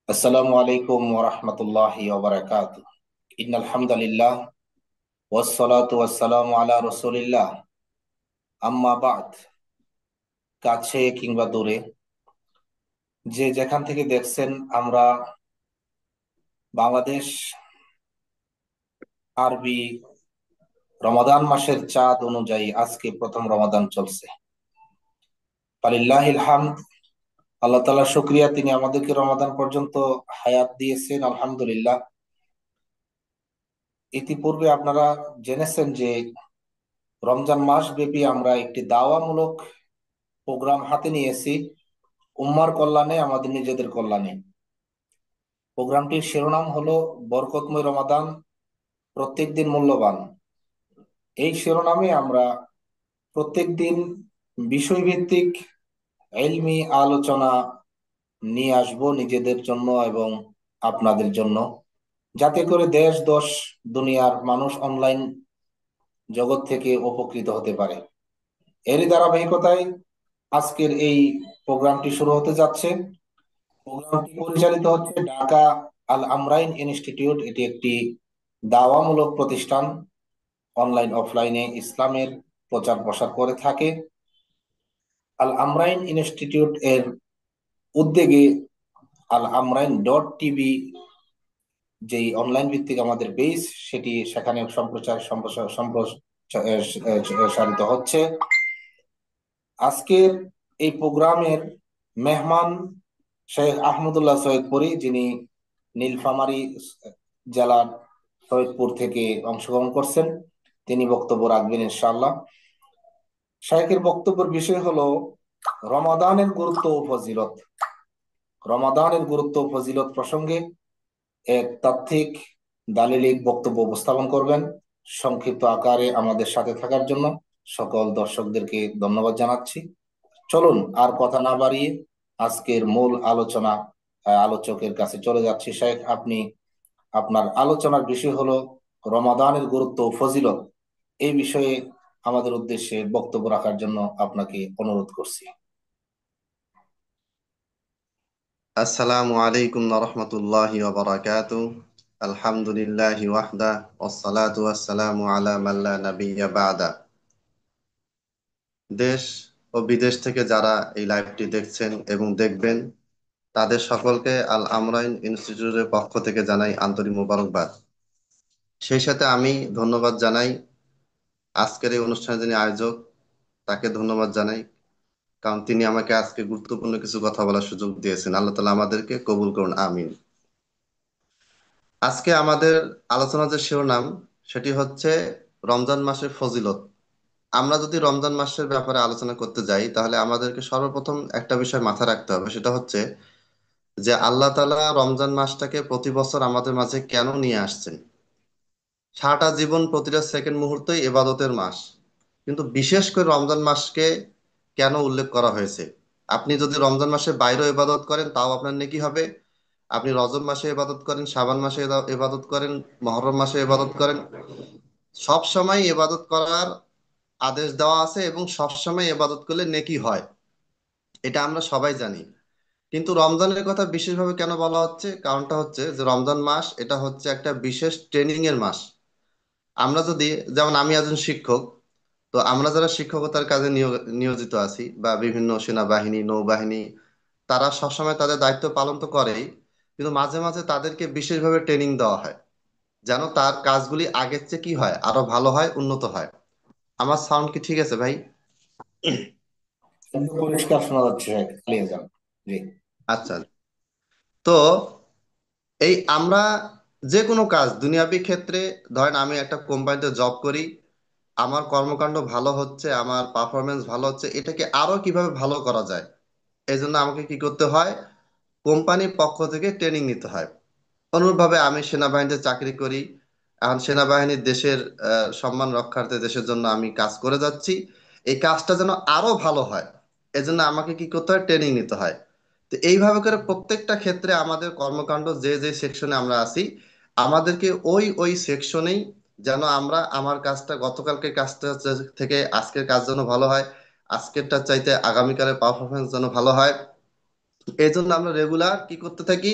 আসসালামু আলাইকুম ওয়া রাহমাতুল্লাহি ওয়া বারাকাতুহু। ইন্নাল হামদালিল্লাহ ওয়াস সালাতু ওয়াস সালামু আলা রাসূলিল্লাহ। আম্মা বা'দ। কাছে কিংবা দূরে যে যেখান থেকে দেখছেন, আমরা বাংলাদেশ আরবি রমাদান মাসের চাঁদ অনুযায়ী আজকে প্রথম রমাদান চলছে। ফালিল্লাহিল হামদ। আল্লাহ তাআলার শুকরিয়া, তিনি আমাদেরকে রমাদান পর্যন্ত হায়াত দিয়েছেন, আলহামদুলিল্লাহ। ইতিপূর্বে আপনারা জেনেছেন যে রমজান মাস ব্যাপী আমরা একটি দাওয়ামূলক প্রোগ্রাম হাতে নিয়েছি, উম্মার কল্যাণে, আমাদের নিজেদের কল্যাণে। প্রোগ্রামটির শিরোনাম হলো বরকতময় রমাদান, প্রত্যেক দিন মূল্যবান। এই শিরোনামে আমরা প্রত্যেক দিন বিষয়ভিত্তিক ইলমি আলোচনা নিয়ে আসব নিজেদের জন্য এবং আপনাদের জন্য, যাতে করে দেশ দেশ দুনিয়ার মানুষ অনলাইন জগৎ থেকে উপকৃত হতে পারে। এরই ধারাবাহিকতায় আজকের এই প্রোগ্রামটি শুরু হতে যাচ্ছে। প্রোগ্রামটি পরিচালিত হচ্ছে ঢাকা আল আমরাইন ইনস্টিটিউট। এটি একটি দাওয়ামূলক প্রতিষ্ঠান, অনলাইন অফলাইনে ইসলামের প্রচার প্রসার করে থাকে। আল আমরাইন ইনস্টিটিউট এর উদ্যোগে আল আমরাইন .tv যেই অনলাইন ভিত্তিক আমাদের বেস, সেটি সেখানে সম্প্রসারিত হচ্ছে। আজকের এই প্রোগ্রামের মেহমান শেখ আহমদুল্লাহ সৈয়দপুরী, যিনি নীলফামারী জেলার সৈয়দপুর থেকে অংশগ্রহণ করছেন। তিনি বক্তব্য রাখবেন ইনশাআল্লাহ। শাইখের বক্তব্যের বিষয় হলো রমাদানের গুরুত্ব ও ফজিলত। রমাদানের গুরুত্ব ও ফজিলত প্রসঙ্গে এক তাত্ত্বিক দালিলিক বক্তব্য উপস্থাপন করবেন। সংক্ষিপ্ত আকারে আমাদের সাথে থাকার জন্য সকল দর্শকদেরকে ধন্যবাদ জানাচ্ছি। চলুন আর কথা না বাড়িয়ে আজকের মূল আলোচকের কাছে চলে যাচ্ছি। শেখ, আপনি আপনার আলোচনার বিষয় হলো রমাদানের গুরুত্ব ও ফজিলত। এই বিষয়ে আমাদের উদ্দেশ্যে বক্তব্য রাখার জন্য আপনাকে অনুরোধ করছি। আসসালামু আলাইকুম রহমতুল্লাহি ওয়া বারাকাতুহু। আলহামদুলিল্লাহি ওয়াহদা ওয়াসসালাতু ওয়াসসালামু আলা মান লা নাবিয়্যা বা'দা। দেশ ও বিদেশ থেকে যারা এই লাইভটি দেখছেন এবং দেখবেন, তাদের সকলকে আল আমরাইন ইনস্টিটিউটের পক্ষ থেকে জানাই আন্তরিক মোবারকবাদ। সেই সাথে আমি ধন্যবাদ জানাই আজকের এই অনুষ্ঠানের যিনি আয়োজক, তাকে ধন্যবাদ জানাই, কারণ তিনি আমাকে আজকে গুরুত্বপূর্ণ কিছু কথা বলার সুযোগ দিয়েছেন। আল্লাহ তাআলা আমাদেরকে কবুল করুন, আমিন। আজকে আমাদের আলোচনার যে শিরোনাম, সেটি হচ্ছে রমজান মাসের ফজিলত। আমরা যদি রমজান মাসের ব্যাপারে আলোচনা করতে যাই, তাহলে আমাদেরকে সর্বপ্রথম একটা বিষয় মাথায় রাখতে হবে, সেটা হচ্ছে যে আল্লাহ তাআলা রমজান মাসটাকে প্রতি বছর আমাদের মাঝে কেন নিয়ে আসছেন। সারাটা জীবন প্রতিটা সেকেন্ড মুহূর্তই ইবাদতের মাস, কিন্তু বিশেষ করে রমজান মাসকে কেন উল্লেখ করা হয়েছে। আপনি যদি রমজান মাসে বাইরেও ইবাদত করেন, তাও আপনার নেকি হবে। আপনি রজব মাসে ইবাদত করেন, শাবান মাসে ইবাদত করেন, মহরম মাসে ইবাদত করেন, সব সময় ইবাদত করার আদেশ দেওয়া আছে এবং সব সময় ইবাদত করলে নেকি হয়, এটা আমরা সবাই জানি। কিন্তু রমজানের কথা বিশেষভাবে কেন বলা হচ্ছে, কারণটা হচ্ছে যে রমজান মাস এটা হচ্ছে একটা বিশেষ ট্রেনিং এর মাস। আমরা যদি, যেমন আমি একজন শিক্ষক, তো আমরা যারা শিক্ষকতার কাজে নিয়োজিত আছি, বা বিভিন্ন সেনাবাহিনী, নৌবাহিনী, তারা সবসময় তাদের দায়িত্ব পালন তো করেই, কিন্তু মাঝে মাঝে তাদেরকে বিশেষভাবে ট্রেনিং দেওয়া হয়, যেন তার কাজগুলি আগের চেয়ে কি হয়, আরো ভালো হয়, উন্নত হয়। আমার সাউন্ড কি ঠিক আছে ভাই? একদম পরিষ্কার শোনা যাচ্ছে, শেখ, চালিয়ে যান। জি। আচ্ছা। তো এই আমরা যে কোনো কাজ দুনিয়াবি ক্ষেত্রে, ধরেন আমি একটা কোম্পানিতে জব করি, আমার কর্মকাণ্ড ভালো হচ্ছে, আমার পারফরমেন্স ভালো হচ্ছে, এটাকে আরো কিভাবে ভালো করা যায়, এই জন্য আমাকে কি করতে হয়, কোম্পানির পক্ষ থেকে ট্রেনিং নিতে হয়। অনুরূপভাবে আমি সেনাবাহিনীতে চাকরি করি, এখন সেনাবাহিনীর দেশের সম্মান রক্ষার্থে দেশের জন্য আমি কাজ করে যাচ্ছি। এই কাজটা যেন আরো ভালো হয়, এজন্য আমাকে কি করতে হয়, ট্রেনিং নিতে হয়। তো এইভাবে করে প্রত্যেকটা ক্ষেত্রে আমাদের কর্মকাণ্ড যে যে সেকশনে আমরা আছি, আমাদেরকে ওই ওই সেকশনেই যেন আমরা আমার কাজটা, গতকালকের কাজটা থেকে আজকের কাজ যেন ভালো হয়, আজকেরটা চাইতে আগামীকালের পারফরমেন্স যেন ভালো হয়, এই জন্য আমরা রেগুলার কি করতে থাকি,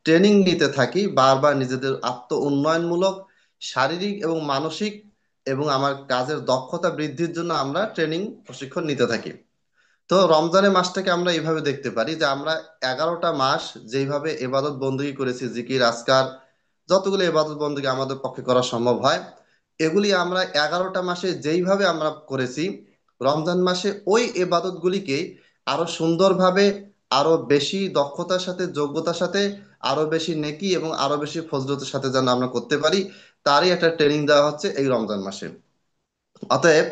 ট্রেনিং নিতে থাকি, বারবার নিজেদের আত্ম উন্নয়নমূলক, শারীরিক এবং মানসিক এবং আমার কাজের দক্ষতা বৃদ্ধির জন্য আমরা ট্রেনিং প্রশিক্ষণ নিতে থাকি। তো রমজানের মাসটাকে আমরা এইভাবে দেখতে পারি যে আমরা 11টা মাস যেইভাবে এবাদত বন্দেগী করেছি, জিকির আজকার যতগুলো এবাদত বন্দেগী আমাদের পক্ষে করা সম্ভব হয়, এগুলি আমরা 11টা মাসে যেইভাবে আমরা করেছি, রমজান মাসে ওই এবাদত গুলিকে আরো সুন্দরভাবে, আরো বেশি দক্ষতার সাথে, যোগ্যতার সাথে, আরো বেশি নেকি এবং আরো বেশি ফজলতের সাথে যেন আমরা করতে পারি, তারই একটা ট্রেনিং দেওয়া হচ্ছে এই রমজান মাসে। অতএব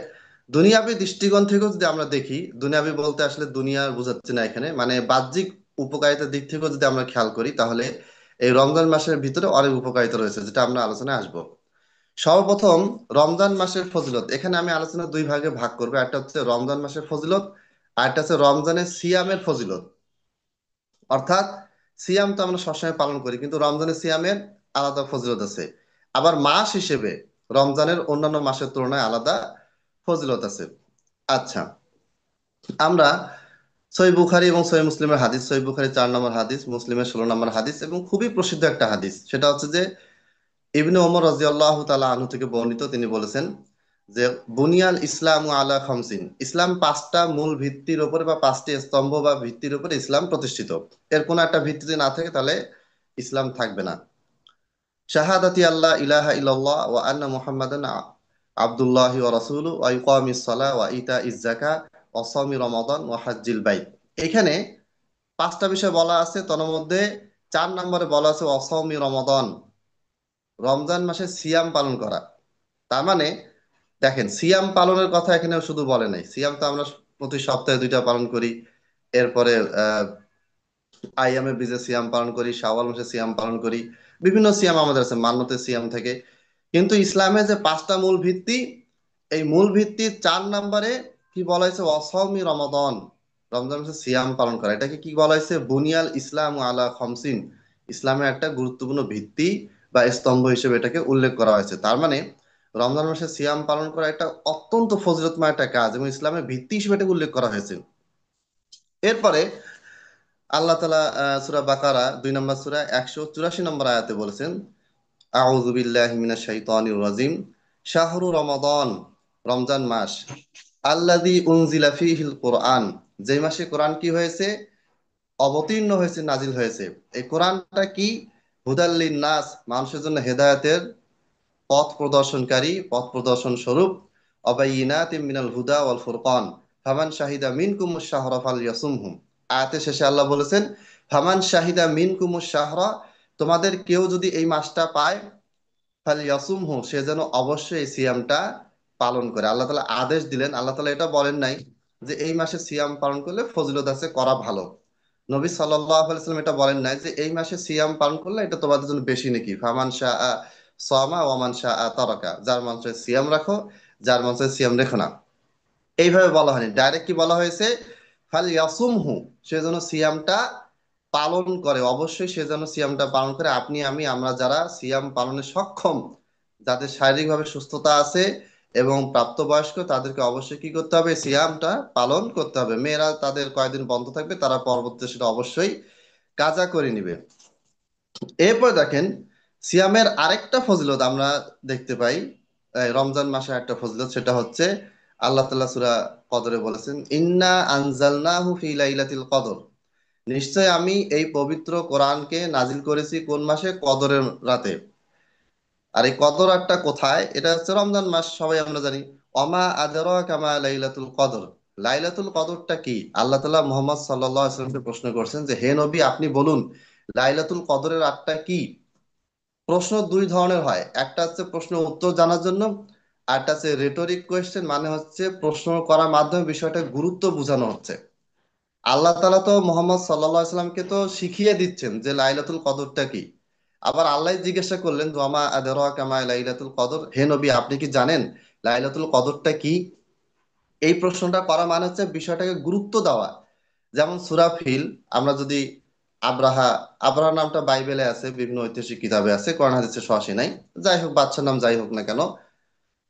দুনিয়াবী দৃষ্টিকোণ থেকেও যদি আমরা দেখি, দুনিয়াবী বলতে আসলে দুনিয়া বোঝাচ্ছে না এখানে, মানে বাহ্যিক উপকারিতার দিক থেকেও যদি আমরা খেয়াল করি, তাহলে এই রমজান মাসের ভিতরে অনেক উপকারিতা রয়েছে, যেটা আমরা আলোচনায় আসবো। সর্বপ্রথম, রমজান মাসের ফজিলত এখানে আমি আলোচনা দুই ভাগে ভাগ করবো। একটা হচ্ছে রমজান মাসের ফজিলত, আর একটা হচ্ছে রমজানের সিয়ামের ফজিলত। অর্থাৎ সিয়াম তো আমরা সবসময় পালন করি, কিন্তু রমজানের সিয়ামের আলাদা ফজিলত আছে। আবার মাস হিসেবে রমজানের অন্যান্য মাসের তুলনায় আলাদা ফজিলত আছে। আচ্ছা, আমরা সহিহ বুখারী এবং সহিহ মুসলিমের হাদিস, সহিহ বুখারী 4 নম্বর হাদিস, মুসলিমের 16 নম্বর হাদিস, এবং খুবই প্রসিদ্ধ একটা হাদিস, সেটা হচ্ছে যে ইবনে ওমর রাদিয়াল্লাহু তাআলা আনহু থেকে বর্ণিত। তিনি বলেছেন যে বুনিয়াল ইসলাম আলা খামসিন, ইসলাম 5টা মূল ভিত্তির উপরে বা 5টি স্তম্ভ বা ভিত্তির উপরে ইসলাম প্রতিষ্ঠিত। এর কোনো একটা ভিত্তি যদি না থাকে তাহলে ইসলাম থাকবে না। শাহাদাতি আল্লাহ ইলাহা ইল্লাল্লাহ ওয়া আন্না মুহাম্মাদান আবদুল্লাহি ওয়া রাসূলুহু ওয়া ইকামিস সালাহ ওয়া ইতাইজ যাকাত ওয়া সাওমি রমাদান ওয়া হজ্জিল বাইত। এখানে 5টা বিষয় বলা আছে, তার মধ্যে 4 নম্বরে বলা আছে ওয়া সাওমি রমাদান, রমজান মাসে সিয়াম পালন করা। তার মানে দেখেন, সিয়াম পালনের কথা এখানে শুধু বলে নাই। সিয়াম তো আমরা প্রতি সপ্তাহে 2টা পালন করি। এরপরে আইয়ামে বীজে সিয়াম পালন করি, শাওয়াল মাসে সিয়াম পালন করি, বিভিন্ন সিয়াম আমাদের আছে, মান্যতের সিয়াম থেকে। কিন্তু ইসলামে যে 5টা মূল ভিত্তি, এই মূল ভিত্তির 4 নম্বরে কি বলা হয়েছে, অসমি রমাদান, রমজান মাসে সিয়াম পালন করা। এটাকে কি বলা হয়েছে, বুনিয়াল ইসলাম আলা খমসিন, ইসলামের একটা গুরুত্বপূর্ণ ভিত্তি বা স্তম্ভ হিসেবে এটাকে উল্লেখ করা হয়েছে। তার মানে রমজান মাসে সিয়াম পালন করা একটা অত্যন্ত ফজিলতময় একটা কাজ, এবং ইসলামের ভিত্তি হিসেবে এটাকে উল্লেখ করা হয়েছে। এরপরে আল্লাহ তাআলা সূরা বাকারা 2 নম্বর সূরা 184 নম্বর আয়াতে বলেছেন, আউযু বিল্লাহি মিনাশ শাইতানির রাজিম, শাহরু রমাদান, রমজান মাস, আল্লাযী উনজিলা ফীহিল কুরআন, যে মাসে কোরআন কি হয়েছে, অবতীর্ণ হয়েছে, নাজিল হয়েছে। এই কোরআনটা কি, হুদাল্লিন নাস, মানুষের জন্য হেদায়েতের পথ প্রদর্শনকারী, পথ প্রদর্শন স্বরূপ, অবাইয়িনাতিম মিনাল হুদা ওয়াল ফুরকান, ফামান শাহিদা মিনকুমুশ শাহরা ফালইয়াসুমহু। আয়াতের শেষে আল্লাহ বলেছেন, ফামান শাহিদা মিনকুমুশ শাহরা, তোমাদের কেউ যদি এই মাসটা পায়, ফালইয়াসুমহু, সে যেন অবশ্যই এই সিয়ামটা পালন করে। আল্লাহ তাআলা আদেশ দিলেন। আল্লাহ তাআলা এটা বলেন নাই যে এই মাসে সিয়াম পালন করলে ফজিলত আছে, করা ভালো। নবী সাল্লাল্লাহু আলাইহি ওয়াসাল্লাম এটা বলেন নাই যে এই মাসে সিয়াম পালন করলে এটা তোমাদের জন্য বেশি নাকি, ফামান শাআ সামা ওয়া মান শাআ তারাকা, যার মন চায় সিয়াম রাখো, যার মন চায় সিয়াম রেখো না। এইভাবে বলা হয়নি, ডাইরেক্ট কি বলা হয়েছে, ফাল ইয়াসুমহু, সে যেন সিয়ামটা পালন করে, অবশ্যই সে যেন সিয়ামটা পালন করে। আপনি আমি, আমরা যারা সিয়াম পালনে সক্ষম, যাদের শারীরিকভাবে সুস্থতা আছে এবং প্রাপ্তবয়স্ক, তাদেরকে অবশ্যই কি করতে হবে, সিয়ামটা পালন করতে হবে। মেয়েরা তাদের কয়েকদিন বন্ধ থাকবে, তারা পরবর্তীতে সেটা অবশ্যই কাজা করে নিবে। এরপর দেখেন, সিয়ামের আরেকটা ফজিলত আমরা দেখতে পাই, রমজান মাসে একটা ফজিলত, সেটা হচ্ছে আল্লাহ তাআলা সূরা কদরে বলেছেন, ইন্না আনজালনাহু ফি লাইলাতিল কদর, নিশ্চয় আমি এই পবিত্র কোরআনকে নাজিল করেছি কোন মাসে, কদরের রাতে। আর এই কদর রাতটা কোথায়, এটা হচ্ছে রমজান মাস, সবাই আমরা জানি। অমা আদরাকা মা লাইলাতুল কদর, লাইলাতুল কদরটা কি? আল্লাহ তাআলা মুহাম্মদ সাল্লাল্লাহু আলাইহি ওয়াসাল্লামকে প্রশ্ন করছেন যে, হে নবী, আপনি বলুন লাইলাতুল কদরের রাতটা কি। প্রশ্ন দুই ধরনের হয়, একটা হচ্ছে প্রশ্ন উত্তর জানার জন্য, আর একটা হচ্ছে রেটরিক কোয়েশ্চেন, মানে হচ্ছে প্রশ্ন করার মাধ্যমে বিষয়টা গুরুত্ব বোঝানো হচ্ছে। আল্লাহ তাআলা তো মোহাম্মদ সাল্লাল্লাহু আলাইহি সাল্লামকে তো শিখিয়ে দিচ্ছেন যে লাইলাতুল কদরটা কি। আবার আল্লাহ জিজ্ঞাসা করলেন, ওয়ামা আদরাকা মা লাইলাতুল কদর, হে নবী আপনি কি জানেন লাইলাতুল কদরটা কি? এই প্রশ্নটা করা মানে হচ্ছে বিষয়টাকে গুরুত্ব দেওয়া। যেমন সূরা ফিল, আমরা যদি আব্রাহা, আব্রাহা নামটা বাইবেলে আছে, বিভিন্ন ঐতিহাসিক কিতাবে আছে, কোরআন হাদিসে সরাসরি নাই। যাই হোক, বাচ্চার নাম যাই হোক না কেন,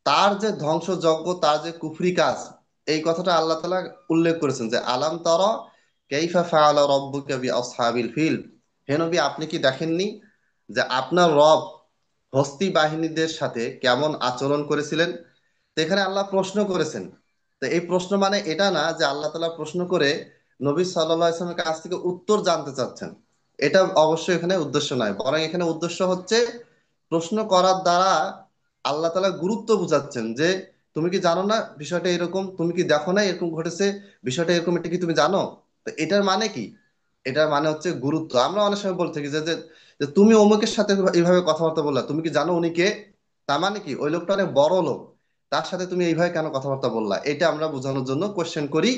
তার যে ধ্বংসযজ্ঞ, তার যে কুফরি কাজ, এই কথাটা আল্লাহ তাআলা উল্লেখ করেছেন যে, আলাম তারা কাইফা ফাআলা রাব্বুকা বিআসহাবিল ফিল, হে নবী, আপনি কি দেখেননি যে আপনার রব হস্তি বাহিনীদের সাথে কেমন আচরণ করেছিলেন? তো এখানে আল্লাহ প্রশ্ন করেছেন। তো এই প্রশ্ন মানে এটা না যে আল্লাহ তাআলা প্রশ্ন করে নবী সাল্লাল্লাহু আলাইহি ওয়াসাল্লামের কাছ থেকে উত্তর জানতে চাচ্ছেন। এটা অবশ্যই এখানে উদ্দেশ্য নয়, বরং এখানে উদ্দেশ্য হচ্ছে প্রশ্ন করার দ্বারা আল্লাহ তাআলা গুরুত্ব বুঝাচ্ছেন যে তুমি কি জানো না বিষয়টা এরকম, তুমি কি দেখো না এরকম ঘটেছে, বিষয়টা এরকম, এটা কি তুমি জানো? তো এটার মানে কি? এটার মানে হচ্ছে গুরুত্ব। আমরা অনেক সময় বলে থাকি যে যে যে তুমি অমুকের সাথে এইভাবে কথাবার্তা বললা, তুমি কি জানো উনি কে? তার মানে কি ওই লোকটা অনেক বড় লোক, তার সাথে তুমি এইভাবে কেন কথাবার্তা বললা? এটা আমরা বোঝানোর জন্য কোশ্চেন করি,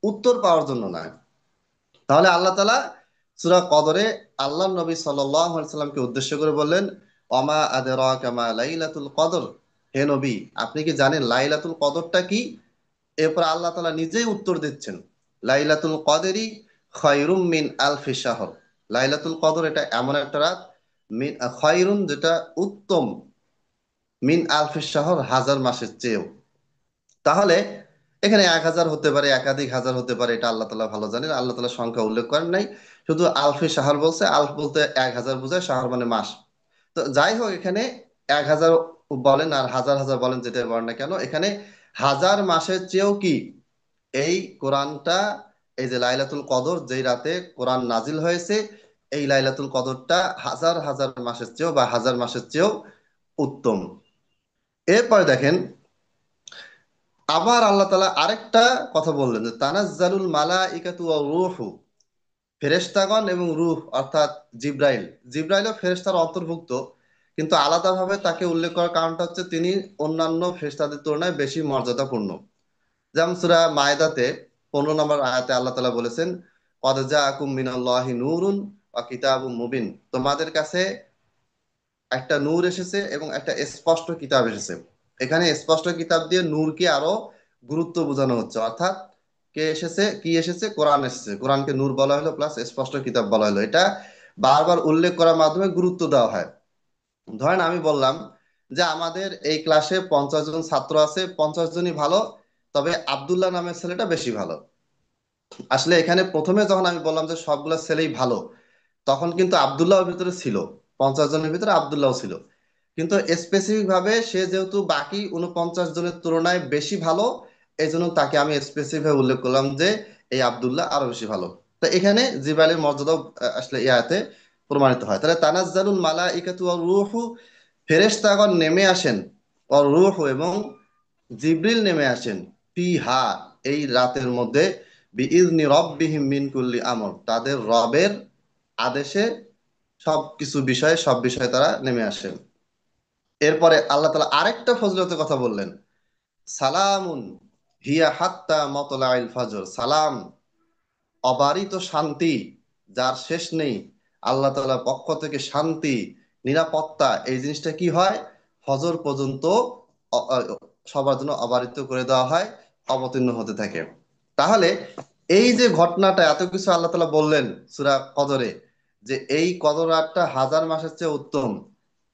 উত্তর পাওয়ার জন্য না। তাহলে আল্লাহ তাআলা সূরা কদরে আল্লাহ নবী সাল্লাল্লাহু আলাইহি সাল্লামকে উদ্দেশ্য করে বললেন, অমা আদরাকা মা লাইলাতুল কদর। হে নবী, আপনি কি জানেন লাইলাতুল কদরটা কি? এরপর আল্লাহ তাআলা নিজেই উত্তর দিচ্ছেন, লাইলাতুল কদরি খায়রুম মিন আলফি শাহর। লাইলাতুল কদর এটা এমন একটা রাত, মিন খায়রুন যেটা উত্তম, মিন আলফি শাহর হাজার মাসের চেয়েও। তাহলে এখানে 1,000 হতে পারে, একাধিক হাজার হতে পারে, এটা আল্লাহ তাআলা ভালো জানেন। আল্লাহ তাআলা সংখ্যা উল্লেখ করেন নাই, শুধু আলফে শাহর বলছে। আলফ বলতে 1,000 বোঝায়, শাহর মানে মাস। তো যাই হোক, এখানে 1,000 বলেন আর হাজার হাজার বলেন, যেটা বলেন না কেন, এখানে হাজার মাসের চেয়েও কি এই কোরআনটা, এই যে লাইলাতুল কদর যেই রাতে কোরআন নাজিল হয়েছে, এই লাইলাতুল কদরটা হাজার হাজার মাসের চেয়েও বা হাজার মাসের চেয়েও উত্তম। এরপরে দেখেন, আবার আল্লাহ তাআলা আরেকটা কথা বললেন যে তানাজ্জালুল মালাইকাতু ওয়ার রূহু। ফেরেশতাগণ এবং রূহ অর্থাৎ জিব্রাইল, জিব্রাইলও ফেরেশতার অন্তর্ভুক্ত, কিন্তু আলাদাভাবে তাকে উল্লেখ করার কারণটা হচ্ছে তিনি অন্যান্য ফেরেশতাদের তুলনায় বেশি মর্যাদাপূর্ণ। যেমন সূরা মায়েদাতে 15 নম্বর আয়াতে আল্লাহ তাআলা বলেছেন, ক্বাদ জাআকুম মিনাল্লাহি নূরুন ওয়া কিতাবুম মুবিন। তোমাদের কাছে একটা নূর এসেছে এবং একটা স্পষ্ট কিতাব এসেছে। এখানে স্পষ্ট কিতাব দিয়ে নূরকে আরো গুরুত্ব বোঝানো হচ্ছে, অর্থাৎ কে এসেছে, কি এসেছে? কোরআন এসেছে, কোরআনকে নূর বলা হলো প্লাস স্পষ্ট কিতাব বলা হলো। এটা বারবার উল্লেখ করার মাধ্যমে গুরুত্ব দেওয়া হয়। ধরেন আমি বললাম যে আমাদের এই ক্লাসে 50 জন ছাত্র আছে, 50 জনই ভালো, তবে আব্দুল্লাহ নামের ছেলেটা বেশি ভালো। আসলে এখানে প্রথমে যখন আমি বললাম যে সবগুলো ছেলেই ভালো, তখন কিন্তু আব্দুল্লাহর ভিতরে ছিল, 50 জনের ভিতরে আব্দুল্লাহ ছিল। কিন্তু স্পেসিফিক ভাবে সে যেহেতু বাকি 49 জনের তুলনায় বেশি ভালো, এই জন্য তাকে আমি স্পেসিফিক ভাবে উল্লেখ করলাম যে এই আব্দুল্লাহ আরো বেশি ভালো। তো এখানে জিব্রাইলের মর্যাদাও আসলে এই আয়াতে প্রমাণিত হয়। তাহলে তানাজ্জালুল মালাইকাতু ওয়ার রূহু, ফেরেশতাগণ নেমে আসেন, ওয়ার রূহু এবং জিবরিল নেমে আসেন, ফিহা এই রাতের মধ্যে, বিইজনি রব্বিহিম মিন কুল্লি আমর তাদের রবের আদেশে সবকিছু বিষয়ে, সব বিষয়ে তারা নেমে আসেন। এরপরে আল্লাহ তাআলা আরেকটা ফজিলতের কথা বললেন, সালামুন হিয়া হাত্তা মাতলাইল ফাজর। সালাম, অবারিত শান্তি, যার শেষ নেই। আল্লাহ তাআলার পক্ষ থেকে শান্তি, নিরাপত্তা, এই জিনিসটা কি হয়? ফজর পর্যন্ত অ- অ- সবার জন্য অবারিত করে দেওয়া হয়, অবতীর্ণ হতে থাকে। তাহলে এই যে ঘটনাটা, এত কিছু আল্লাহ তাআলা বললেন সূরা কদরে, যে এই কদর রাতটা হাজার মাসের চেয়ে উত্তম,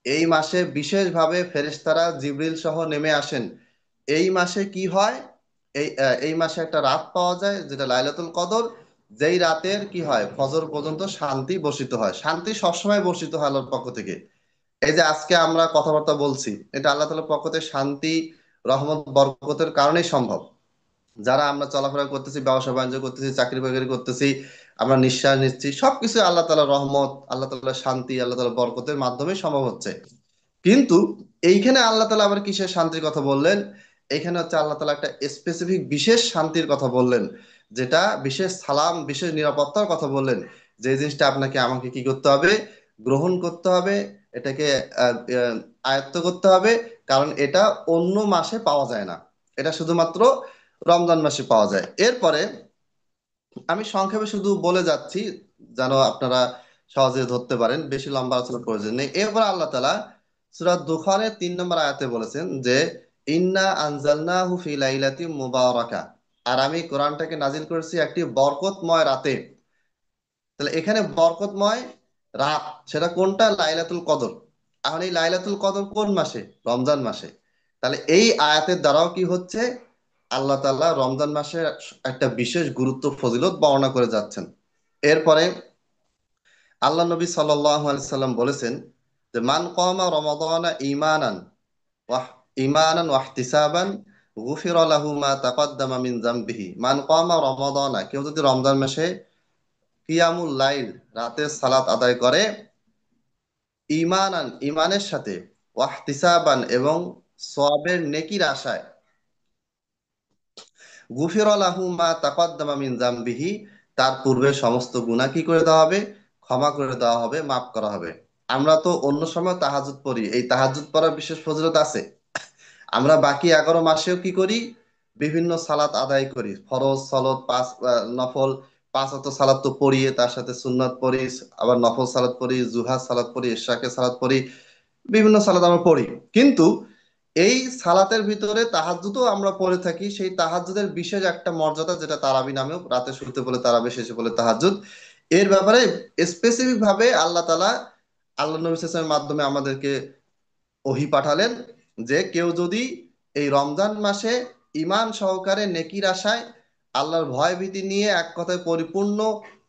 এই মাসে বিশেষভাবে ফেরেশতারা জিবরিল সহ নেমে আসেন। এই মাসে কি হয়? এই মাসে একটা রাত পাওয়া যায় যেটা লাইলাতুল কদর, যেই রাতের কি হয়, ফজর পর্যন্ত শান্তি বর্ষিত হয়। শান্তি সবসময় বর্ষিত হয় আল্লাহর পক্ষ থেকে। এই যে আজকে আমরা কথাবার্তা বলছি, এটা আল্লাহ তাআলার পক্ষ থেকে শান্তি, রহমত, বরকতের কারণেই সম্ভব। যারা আমরা চলাফেরা করতেছি, ব্যবসা বাণিজ্য করতেছি, চাকরি বাকরি করতেছি, আমরা নিঃশ্বাস নিচ্ছি, সবকিছু আল্লাহ তাআলার রহমত, আল্লাহ তাআলার শান্তি, আল্লাহ তাআলার বরকতের মাধ্যমে সম্ভব হচ্ছে। কিন্তু এইখানে আল্লাহ তাআলা আবার কিসের শান্তির কথা বললেন? এখানে হচ্ছে আল্লাহ তাআলা একটা স্পেসিফিক বিশেষ শান্তির কথা বললেন, যেটা বিশেষ সালাম, বিশেষ নিরাপত্তার কথা বললেন। যে জিনিসটা আপনাকে আমাকে কি করতে হবে? গ্রহণ করতে হবে, এটাকে আয়ত্ত করতে হবে, কারণ এটা অন্য মাসে পাওয়া যায় না, এটা শুধুমাত্র রমজান মাসে পাওয়া যায়। এরপরে আমি সংক্ষেপে শুধু বলে যাচ্ছি যেন আপনারা সহজে ধরতে পারেন, বেশি লম্বা আলোচনার প্রয়োজন নেই। এরপর আল্লাহ তাআলা সূরা দুখানের 3 নম্বর আয়াতে বলেছেন যে ইন্না আনজালনাহু ফি লাইলাতিন মুবারাকা, আর আমি কোরআনটাকে নাজিল করেছি একটি বরকতময় রাতে। তাহলে এখানে বরকতময় রাত, সেটা কোনটা? লাইলাতুল কদর। এখন এই লাইলাতুল কদর কোন মাসে? রমজান মাসে। তাহলে এই আয়াতের দ্বারাও কি হচ্ছে, আল্লাহ তাআলা রমজান মাসের একটা বিশেষ গুরুত্ব, ফজিলত বর্ণনা করে যাচ্ছেন। এরপরে আল্লাহ নবী সাল্লাল্লাহু আলাইহি সাল্লাম বলেছেন যে মান কামা রমাদানা ওয়াহ ঈমানান ওয়াহতিসাবান গুফিরা লাহু মা তাকাদ্দামা মিন যামবিহি। মান কামা রমাদানা, কেউ যদি রমজান মাসে কিয়ামুল লাইল, রাতের সালাত আদায় করে, ঈমানান, ঈমানের সাথে, ওয়াহতিসাবান, এবং সওয়াবের নেকির আশায়, গুফিরা লাহু মা তাকাদ্দামা মিন যামবিহি, তার পূর্বে সমস্ত গুনাহ কি করে দেওয়া হবে? ক্ষমা করে দেওয়া হবে, মাফ করা হবে। আমরা তো অন্য সময় তাহাজ্জুদ পড়ি, এই তাহাজ্জুদ পড়ার বিশেষ ফজিলত আছে। আমরা বাকি 11 মাসেও কি করি? বিভিন্ন সালাত আদায় করি, ফরজ সালাত, নফল 5 ওয়াক্ত সালাত তো পড়ি, তার সাথে সুন্নাত পড়ি, আবার নফল সালাত পড়ি, জুহা সালাত পড়ি, ইশরাকের সালাত পড়ি, বিভিন্ন সালাত আমরা পড়ি। কিন্তু এই সালাতের ভিতরে তাহাজ্জুদও আমরা পড়ে থাকি। সেই তাহাজ্জুদের বিশেষ একটা মর্যাদা, যেটা তারাবি নামেও, রাতে শুরুতে বলে তারাবি, শেষে বলে তাহাজ্জুদ। এর ব্যাপারে স্পেসিফিক ভাবে আল্লাহ তাআলা আল্লাহ নবী সাল্লাল্লাহু আলাইহি ওয়াসাল্লামের মাধ্যমে আমাদেরকে ওহী পাঠালেন যে কেউ যদি এই রমজান মাসে ঈমান সহকারে নেকির আশায়, আল্লাহর ভয় ভীতি নিয়ে, এক কথায় পরিপূর্ণ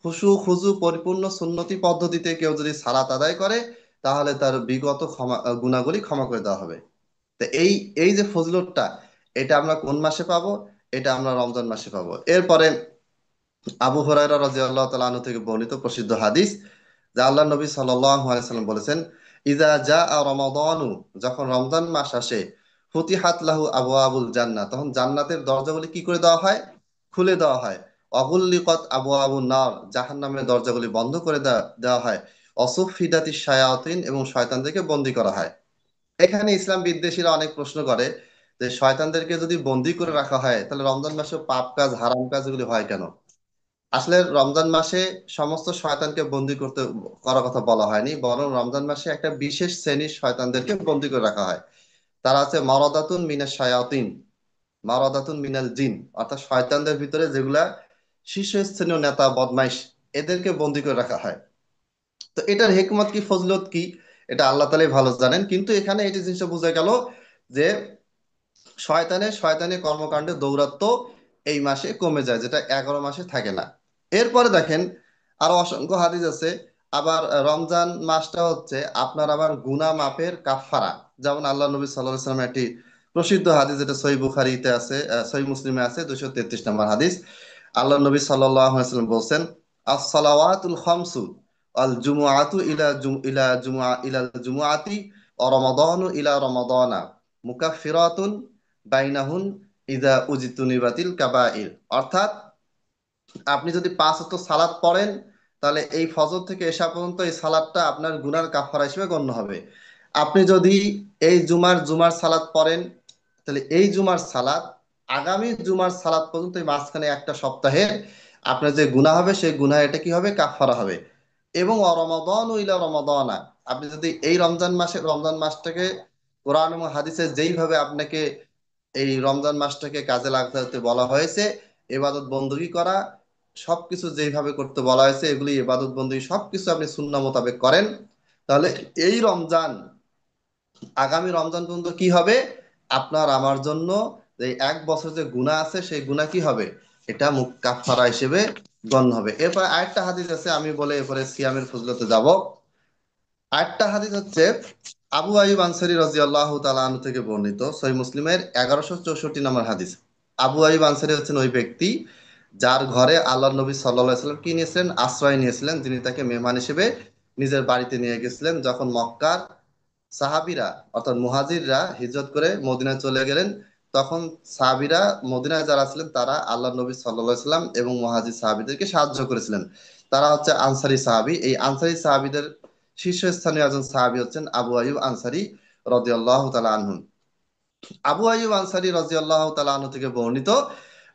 খুশু খুজু, পরিপূর্ণ সুন্নতি পদ্ধতিতে কেউ যদি সালাত আদায় করে, তাহলে তার বিগত গুনাহগুলি ক্ষমা করে দেওয়া হবে। তো এই এই যে ফজিলতটা, এটা আমরা কোন মাসে পাবো? এটা আমরা রমজান মাসে পাবো। এরপরে আবু হুরায়রা রাদিয়াল্লাহু তাআলা আনহু থেকে বর্ণিত প্রসিদ্ধ হাদিস, যে আল্লাহ নবী সাল্লাল্লাহু আলাইহি সাল্লাম বলেছেন, ইজা জাআ রমাদানু, যখন রমজান মাস আসে, ফুতিহাত লাহু আবওয়াবুল জান্নাহ, তখন জান্নাতের দরজাগুলি কি করে দেওয়া হয়? খুলে দেওয়া হয়। অগুল্লিকত আবওয়াবুন নার, জাহান্নামের দরজাগুলি বন্ধ করে দেওয়া হয়। অসুফিদাতিশ শায়াতিন, এবং শয়তানদেরকে বন্দী করা হয়। এখানে ইসলাম বিদ্বেষীরা অনেক প্রশ্ন করে যে শয়তানদেরকে যদি বন্দী করে রাখা হয়, তাহলে রমজান মাসে পাপ কাজ, হারাম কাজ এগুলি হয় কেন? আসলে রমজান মাসে সমস্ত শয়তানকে বন্দী করতে করার কথা বলা হয়নি, বরং রমজান মাসে একটা বিশেষ শ্রেণীর শয়তানদেরকে বন্দী করে রাখা হয়। তারা আছে মারাদাতুন মিনাশ শায়াতিন, মারাদাতুন মিনাল জিন, অর্থাৎ শয়তানদের ভিতরে যেগুলা শীর্ষস্থানীয় নেতা, বদমাইশ, এদেরকে বন্দী করে রাখা হয়। তো এটার হিকমত কি, ফজলত কি, এটা আল্লাহ তাআলাই ভালো জানেন। কিন্তু এখানে এই যে জিনিসটা বোঝা গেল যে শয়তানের কর্মকাণ্ডে দৌরাত্ম্য এই মাসে কমে যায়, যেটা 11 মাসে থাকে না। এরপরে দেখেন আরো অসংখ্য হাদিস আছে। আবার রমজান মাসটা হচ্ছে আপনার আবার গুনাহ মাফের কাফফারা। যেমন আল্লাহ নবী সাল্লাল্লাহু আলাইহি ওয়াসাল্লাম একটি প্রসিদ্ধ হাদিস, যেটা সহিহ বুখারীতে আছে, সহিহ মুসলিমে আছে, 233 নম্বর হাদিস। আল্লাহ নবী সাল্লাল্লাহু আলাইহি ওয়াসাল্লাম বলছেন, আস-সালাওয়াতুল খামসু আল জুমআতু ইলা জুমআতি ওয়া রমাদানু ইলা রমাদানা মুকাফফিরাতুন বাইনাহুন ইদা উজিতুনিবাতিল কাবাইর। অর্থাৎ আপনি যদি 5 ওয়াক্ত সালাত পড়েন, তাহলে এই ফজর থেকে এশা পর্যন্ত এই সালাতটা আপনার গুনার কাফারা হিসেবে গণ্য হবে। আপনি যদি এই জুমার সালাত পড়েন, তাহলে এই জুমার সালাত আগামী জুমার সালাত পর্যন্ত, এই মাঝখানে একটা সপ্তাহে আপনার যে গুনাহ হবে, সেই গুনাহ এটা কি হবে? কাফারা হবে। এবং রমাদান ইলা রমাদানা, আপনি যদি এই রমজান মাসটাকে কোরআন এবং হাদিসে যেইভাবে আপনাকে এই রমজান মাসটাকে কাজে লাগাতে বলা হয়েছে, ইবাদত বন্দী করা, সবকিছু যেইভাবে করতে বলা হয়েছে, এগুলি ইবাদত বন্দী সবকিছু আপনি সুন্নাহ মোতাবেক করেন, তাহলে এই আগামী রমজান পর্যন্ত কি হবে? আপনার আমার জন্য যে 1 বছর যে গুনাহ আছে, সেই গুনাহ কি হবে? এটা কাফারা হিসেবে গণ্য হবে। এরপর আরেকটা হাদিস আছে, আমি বলে এরপরে সিয়ামের ফজিলতে যাব। আরেকটা হাদিস হচ্ছে আবু আইয়ুব আনসারী রাদিয়াল্লাহু তাআলা আনহু থেকে বর্ণিত, সহিহ মুসলিমের 1164 নম্বর হাদিস। আবু আইয়ুব আনসারী হচ্ছেন ওই ব্যক্তি যার ঘরে আল্লাহ নবী সাল্লাল্লাহু আলাইহি ওয়াসাল্লাম কি নিয়েছিলেন? আশ্রয় নিয়েছিলেন। যিনি তাকে মেহমান হিসেবে নিজের বাড়িতে নিয়ে গেছিলেন, যখন মক্কার সাহাবীরা, অর্থাৎ মুহাজিররা হিজরত করে মদিনায় চলে গেলেন। তখন সাহাবীরা, মদিনায় যারা ছিলেন, তারা আল্লাহ নবী সাল্লাল্লাহু আলাইহি ওয়াসাল্লাম এবং মুহাজির সাহাবীদেরকে সাহায্য করেছিলেন। তারা হচ্ছে আনসারী সাহাবী। এই আনসারী সাহাবীদের শীর্ষস্থানীয় একজন সাহাবী হচ্ছেন আবু আইয়ুব আনসারী রাদিয়াল্লাহু তাআলা আনহু। আবু আইয়ুব আনসারী রাদিয়াল্লাহু তাআলা আনহু থেকে বর্ণিত,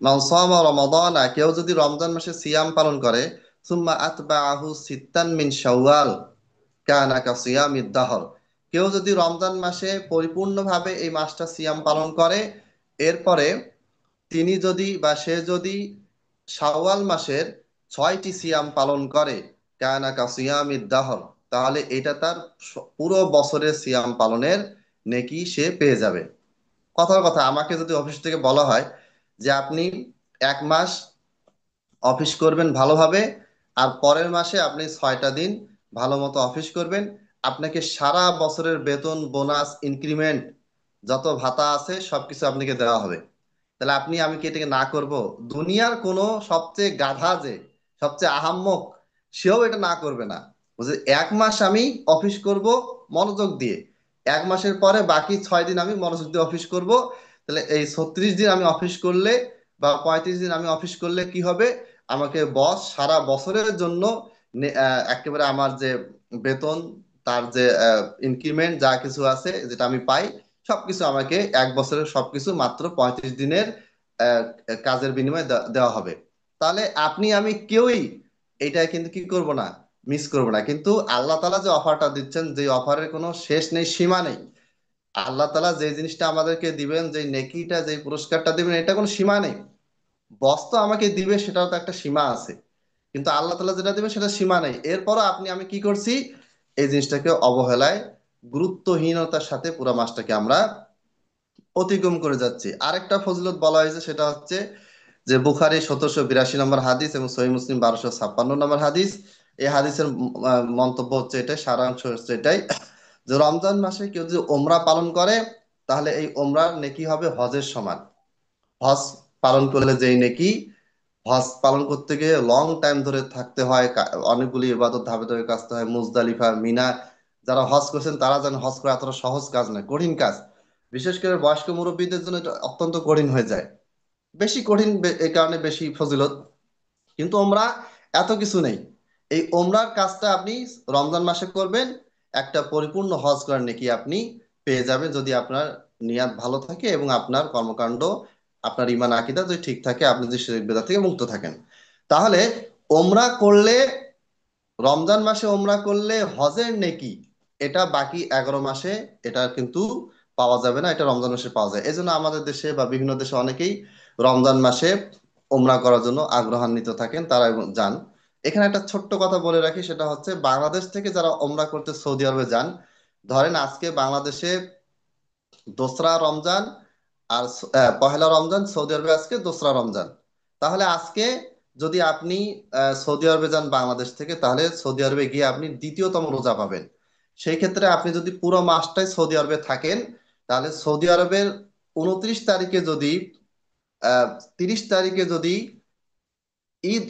মান সামা রমাদানা, কেউ যদি রমজান মাসে সিয়াম পালন করে, সুম্মা আতবাআহু সিত্তান মিন শাওয়াল কানা কাসিয়ামিদ দাহর, কেউ যদি রমজান মাসে পরিপূর্ণভাবে এই মাসটা সিয়াম পালন করে, এরপরে তিনি যদি বা সে যদি শাওয়াল মাসের 6টি সিয়াম পালন করে, কানা কাসিয়ামিদ দাহর, তাহলে এটা তার পুরো বছরের সিয়াম পালনের নেকি সে পেয়ে যাবে। কথার কথা, আমাকে যদি অফিস থেকে বলা হয় যে আপনি 1 মাস অফিস করবেন ভালোভাবে, আর পরের মাসে আপনি 6টা দিন ভালো মতো অফিস করবেন, আপনাকে সারা বছরের বেতন, বোনাস, ইনক্রিমেন্ট, যত ভাতা আছে সবকিছু আপনাকে দেওয়া হবে। তাহলে আমি কি এটাকে না করব? দুনিয়ার কোনো সবচেয়ে গাধা যে, সবচেয়ে আহাম্মক, সেও এটা না করবে না। বুঝলি, 1 মাস আমি অফিস করব মনোযোগ দিয়ে, 1 মাসের পরে বাকি 6 দিন আমি মনোযোগ দিয়ে অফিস করব। তাহলে এই 36 দিন আমি অফিস করলে বা 35 দিন আমি অফিস করলে কি হবে? আমাকে বস সারা বছরের জন্য একেবারে আমার যে বেতন, তার যে ইনক্রিমেন্ট যা কিছু আছে যেটা আমি পাই, সবকিছু আমাকে 1 বছরের সবকিছু মাত্র 35 দিনের আহ, কাজের বিনিময়ে দেওয়া হবে। তাহলে আমি কেউই এটা কিন্তু কি করব না, মিস করব না। কিন্তু আল্লাহ তাআলা যে অফারটা দিচ্ছেন, যে অফারের কোনো শেষ নেই, সীমা নেই। আল্লাহ তাআলা যে জিনিসটা আমাদেরকে দিবেন, যে নেকিটা, যে পুরস্কারটা দিবেন, এটা কোনো সীমা নেই। বস তো আমাকে দিবে, সেটাও তো একটা সীমা আছে। কিন্তু আল্লাহ তাআলা যেটা দিবেন সেটা সীমা নেই। এরপরও আমি কি করছি? এই জিনিসটাকে অবহেলায়, গুরুত্বহীনতার সাথে পুরো মাসটাকে আমরা অতিক্রম করে যাচ্ছি। আরেকটা ফজিলত বলা হয়েছে, সেটা হচ্ছে যে বুখারী 1782 নম্বর হাদিস এবং সহিহ মুসলিম 1256 নম্বর হাদিস। এই হাদিসের মন্তব্য হচ্ছে এটাই, সারাংশ হচ্ছে এটাই, যে রমজান মাসে কেউ যদি ওমরা পালন করে, তাহলে এই ওমরার নেকি হবে হজের সমান। হজ পালন করলে যেই নেকি, হজ পালন করতে গিয়ে লং টাইম ধরে থাকতে হয়, অনেকগুলি ইবাদত ধাপে ধাপে কাজতে হয়, মুজদালিফা, মিনা। যারা হজ করেছেন তারা জানেন হজ করা এতটা সহজ কাজ নয়, কঠিন কাজ। বিশেষ করে বয়স্ক মুরব্বীদের জন্য এটা অত্যন্ত কঠিন হয়ে যায়, বেশি কঠিন, এই কারণে বেশি ফজিলত। কিন্তু ওমরা এত কিছু নেই। এই ওমরার কাজটা আপনি রমজান মাসে করবেন, একটা পরিপূর্ণ হজ করার নেকি আপনি পেয়ে যাবেন, যদি আপনার নিয়াত ভালো থাকে এবং আপনার কর্মকাণ্ড, আপনার ইমান আকীদা যদি ঠিক থাকে, আপনি যদি শিরক বিদআত থেকে মুক্ত থাকেন। তাহলে ওমরা করলে, রমজান মাসে ওমরা করলে হজের নেকি, এটা বাকি 11 মাসে এটা কিন্তু পাওয়া যাবে না, এটা রমজান মাসে পাওয়া যায়। এজন্য আমাদের দেশে বা বিভিন্ন দেশে অনেকেই রমজান মাসে ওমরা করার জন্য আগ্রহান্বিত থাকেন, তারা এবং যান। এখানে একটা ছোট্ট কথা বলে রাখি, সেটা হচ্ছে বাংলাদেশ থেকে যারা ওমরা করতে সৌদি আরবে যান, ধরেন আজকে বাংলাদেশে দোসরা রমজান, আর পহেলা রমজান, সৌদি আরবে আজকে দোসরা রমজান। তাহলে আজকে যদি আপনি সৌদি আরবে যান বাংলাদেশ থেকে, তাহলে সৌদি আরবে গিয়ে আপনি দ্বিতীয়তম রোজা পাবেন। সেই ক্ষেত্রে আপনি যদি পুরো মাসটাই সৌদি আরবে থাকেন, তাহলে সৌদি আরবের 29 তারিখে যদি, আহ 30 তারিখে যদি ঈদ,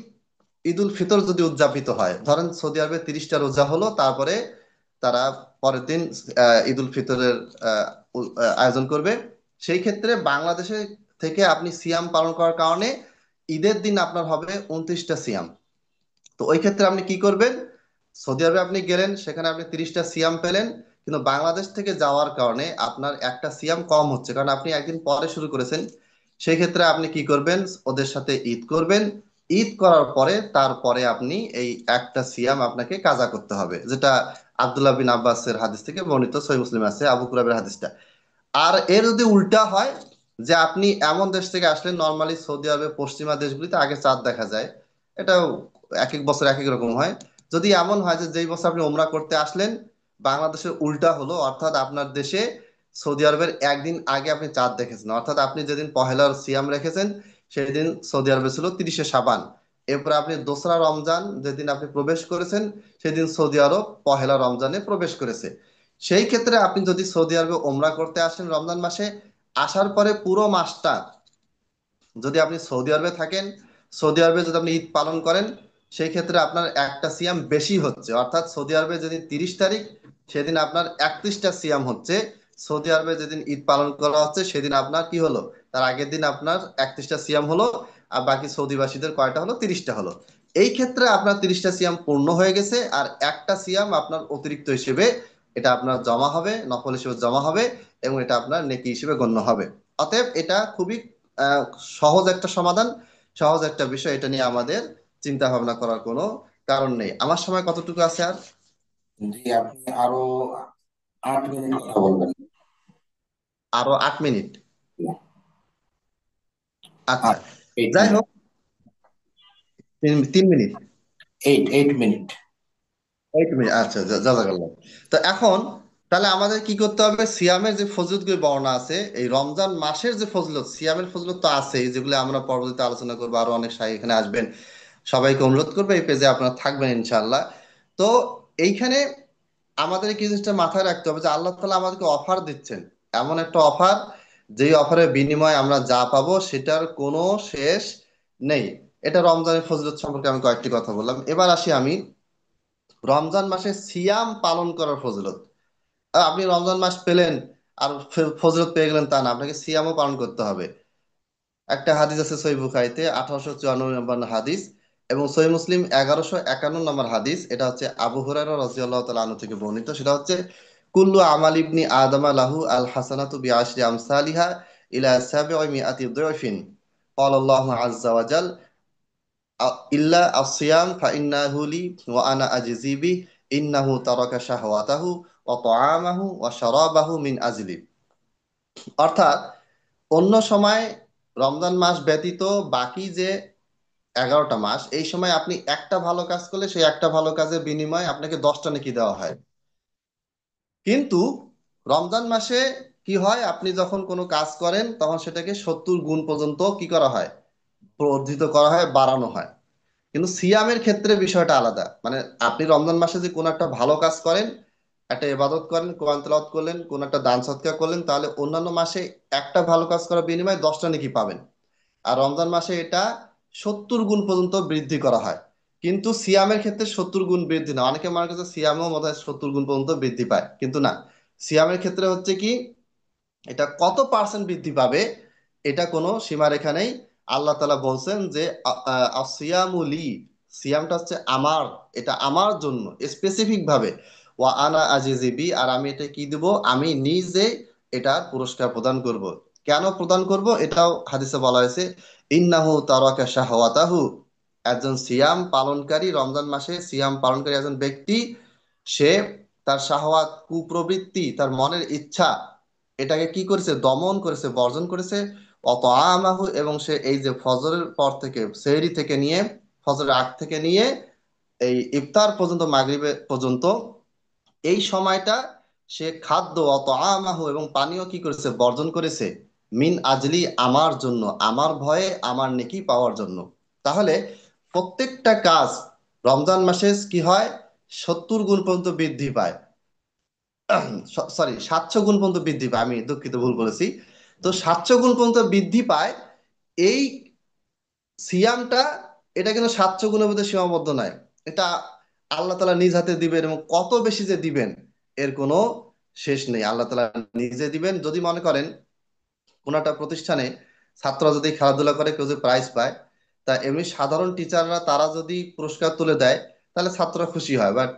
ঈদ উল ফিতর যদি উদযাপিত হয়, ধরেন সৌদি আরবে 30টা রোজা হলো, তারপরে তারা পরের দিন ঈদ উল ফিতরের আহ, আয়োজন করবে। সেই ক্ষেত্রে বাংলাদেশে থেকে আপনি সিয়াম পালন করার কারণে ঈদের দিন আপনার হবে 29টা সিয়াম। তো ওই ক্ষেত্রে আপনি কি করবেন? সৌদি আরবে আপনি গেলেন, সেখানে আপনি 30টা সিয়াম পেলেন, কিন্তু বাংলাদেশ থেকে যাওয়ার কারণে আপনার একটা সিয়াম কম হচ্ছে, কারণ আপনি একদিন পরে শুরু করেছেন। সেই ক্ষেত্রে আপনি কি করবেন? ওদের সাথে ঈদ করবেন। ঈদ করার পরে তারপরে আপনি এই একটা সিয়াম আপনাকে কাজা করতে হবে, যেটা আব্দুল্লাহ বিন আব্বাসের হাদিস থেকে বর্ণিত, সহিহ মুসলিম আছে, আবু কুরাবের হাদিসটা। আর এর যদি উল্টা হয়, যে আপনি এমন দেশ থেকে আসলেন, নর্মালি সৌদি আরবে পশ্চিমা দেশগুলিতে আগে চাঁদ দেখা যায়, এটা এক এক বছর এক এক রকম হয়। যদি এমন হয় যে যেই বছর আপনি ওমরা করতে আসলেন, বাংলাদেশের উল্টা হলো, অর্থাৎ আপনার দেশে সৌদি আরবের একদিন আগে আপনি চাঁদ দেখেছেন, অর্থাৎ আপনি যেদিন পহেলার সিয়াম রেখেছেন সেদিন সৌদি আরবে ছিল 30শে শাবান। এরপর আপনি দোসরা রমজান যেদিন আপনি প্রবেশ করেছেন, সেদিন সৌদি আরব পহেলা রমজানে প্রবেশ করেছে। সেই ক্ষেত্রে আপনি যদি সৌদি আরবে ওমরা করতে আসেন রমজান মাসে, আসার পরে পুরো মাসটা যদি আপনি সৌদি আরবে থাকেন, সৌদি আরবে যদি আপনি ঈদ পালন করেন, সেই ক্ষেত্রে আপনার একটা সিয়াম বেশি হচ্ছে, অর্থাৎ সৌদি আরবে যেদিন 30 তারিখ, সেদিন আপনার 31টা সিয়াম হচ্ছে। সৌদি আরবে যেদিন ঈদ পালন করা হচ্ছে সেদিন আপনার কি হলো? তার আগের দিন আপনার 31টা সিয়াম হলো, আর বাকি সৌদিবাসীদের কয়টা হলো? 30টা হলো। এই ক্ষেত্রে আপনার 30টা সিয়াম পূর্ণ হয়ে গেছে, আর একটা সিয়াম আপনার অতিরিক্ত হিসেবে এটা আপনার জমা হবে, নফল হিসেবে জমা হবে, এবং এটা আপনার নেকি হিসেবে গণ্য হবে। অতএব এটা খুবই আহ, সহজ একটা সমাধান, সহজ একটা বিষয়। এটা নিয়ে আমাদের চিন্তা ভাবনা করার কোনো কারণ নেই। আমার সময় কতটুকু আছে আর? জি, আপনি আরো 8 মিনিট কথা বলবেন। আরো 8 মিনিট? আচ্ছা, আট, এইট যাই মিনিট হোক, 3 মিনিট। 8 মিনিট। 8 মিনিট, আচ্ছা, জাজাকাল্লাহ। তো এখন তাহলে আমাদের কি করতে হবে? সিয়ামের যে ফজিলত গুলি বর্ণনা আছে, এই রমজান মাসের যে ফজিলত, সিয়ামের ফজিলত তো আছেই, যেগুলো আমরা পরবর্তীতে আলোচনা করবো, আরো অনেক শাইখ এখানে আসবেন। সবাইকে অনুরোধ করবো এই পেজে আপনারা থাকবেন ইনশাআল্লাহ। তো এইখানে আমাদের কি জিনিসটা মাথায় রাখতে হবে যে আল্লাহ তাআলা আমাদেরকে অফার দিচ্ছেন, এমন একটা অফার যেই অফারের বিনিময়ে আমরা যা পাবো সেটার কোনো শেষ নেই। এটা রমজানের ফজিলত সম্পর্কে আমি কয়েকটি কথা বললাম। এবার আসি আমি রমজান মাসে সিয়াম পালন করার ফজিলত। আর আপনি রমজান মাস পেলেন আর ফজিলত পেয়ে গেলেন তা না, আপনাকে সিয়ামও পালন করতে হবে। একটা হাদিস আছে সহিহ বুখারীতে 1894 নম্বর হাদিস, এবং সহিহ মুসলিম 1151 নম্বর হাদিস। এটা হচ্ছে আবু হুরায়রা রাদিয়াল্লাহু তাআলা আনহু থেকে বর্ণিত। সেটা হচ্ছে কুল্লু আমাল ইবনি আদমা লাহু আল হাসানাতু বিআশরি আমসালিহা ইলা সাবঈ মিআতি দিফিন। قال الله عز وجل ইল্লা আসিয়াম ফাইন্নাহু লি ওয়া আনা আজজি বিহি ইন্নাহু তারাকা শাহওয়াতাহু ওয়া তাআমাহু ওয়া শারাবাহু মিন আজলি। অর্থাৎ অন্য সময় রমজান মাস ব্যতীত বাকি যে 11টা মাস, এই সময় আপনি একটা ভালো কাজ করলে সেই একটা ভালো কাজের বিনিময়ে আপনাকে 10টা নেকি দেওয়া হয়। কিন্তু রমজান মাসে কি হয়, আপনি যখন কোনো কাজ করেন তখন সেটাকে 70 গুণ পর্যন্ত কি করা হয়, বর্ধিত করা হয়, বাড়ানো হয়। কিন্তু সিয়ামের ক্ষেত্রে বিষয়টা আলাদা। মানে আপনি রমজান মাসে যে কোনো একটা ভালো কাজ করেন, একটা ইবাদত করেন, কোরআন তেলাওয়াত করলেন, কোন একটা দান সদকা করলেন, তাহলে অন্যান্য মাসে একটা ভালো কাজ করার বিনিময়ে 10টা নেকি পাবেন। আর রমজান মাসে এটা 70 গুণ পর্যন্ত বৃদ্ধি করা হয়। কিন্তু সিয়ামের ক্ষেত্রে 70 গুণ বৃদ্ধি না। অনেকে মনে করছে সিয়ামও মনে হয় 70 গুণ পর্যন্ত বৃদ্ধি পায়, কিন্তু না। সিয়ামের ক্ষেত্রে হচ্ছে কি, এটা কত পার্সেন্ট বৃদ্ধি পাবে এটা কোনো সীমারেখা নেই। আল্লাহ তাআলা বলছেন যে আসিয়ামুলি, সিয়ামটা হচ্ছে আমার, এটা আমার জন্য স্পেসিফিক ভাবে। ওয়া আনা আজিজিবি, আর আমি এটা কি দিব, আমি নিজে এটার পুরস্কার প্রদান করব। কেন প্রদান করব এটাও হাদিসে বলা হয়েছে, ইন্নাহু তারাকা শাহওয়াতাহু, একজন সিয়াম পালনকারী, রমজান মাসে সিয়াম পালনকারী একজন ব্যক্তি, সে তার শাহওয়াত, কুপ্রবৃত্তি, তার মনের ইচ্ছা, এটাকে কি করেছে, দমন করেছে, বর্জন করেছে। অত আমাহু, এবং সে এই যে ফজরের পর থেকে, সেহরি থেকে নিয়ে, ফজরের আগ থেকে নিয়ে এই ইফতার পর্যন্ত, মাগরিবে পর্যন্ত, এই সময়টা সে খাদ্য অত আমাহু এবং পানীয় কি করেছে, বর্জন করেছে। মিন আজলি, আমার জন্য, আমার ভয়ে, আমার নেকি পাওয়ার জন্য। তাহলে প্রত্যেকটা কাজ রমজান মাসে কি হয়, 70 গুণ পর্যন্ত বৃদ্ধি পায়। সরি, 700 গুণ পর্যন্ত বৃদ্ধি পায়, আমি দুঃখিত, ভুল বলেছি। তো 700 গুণ পর্যন্ত বৃদ্ধি পায় এই সিয়ামটা। এটা কিন্তু 700 গুণের মধ্যে সীমাবদ্ধ নয়। এটা আল্লাহ তাআলা নিজ হাতে দিবেন, এবং কত বেশি যে দিবেন এর কোনো শেষ নেই। আল্লাহ তাআলা নিজে দিবেন। যদি মনে করেন কোন একটা প্রতিষ্ঠানে ছাত্ররা যদি খেলাধুলা করে, কেউ যদি প্রাইজ পায়, তা এমনি সাধারণ টিচাররা তারা যদি পুরস্কার তুলে দেয়, তাহলে ছাত্ররা খুশি হয়, বাট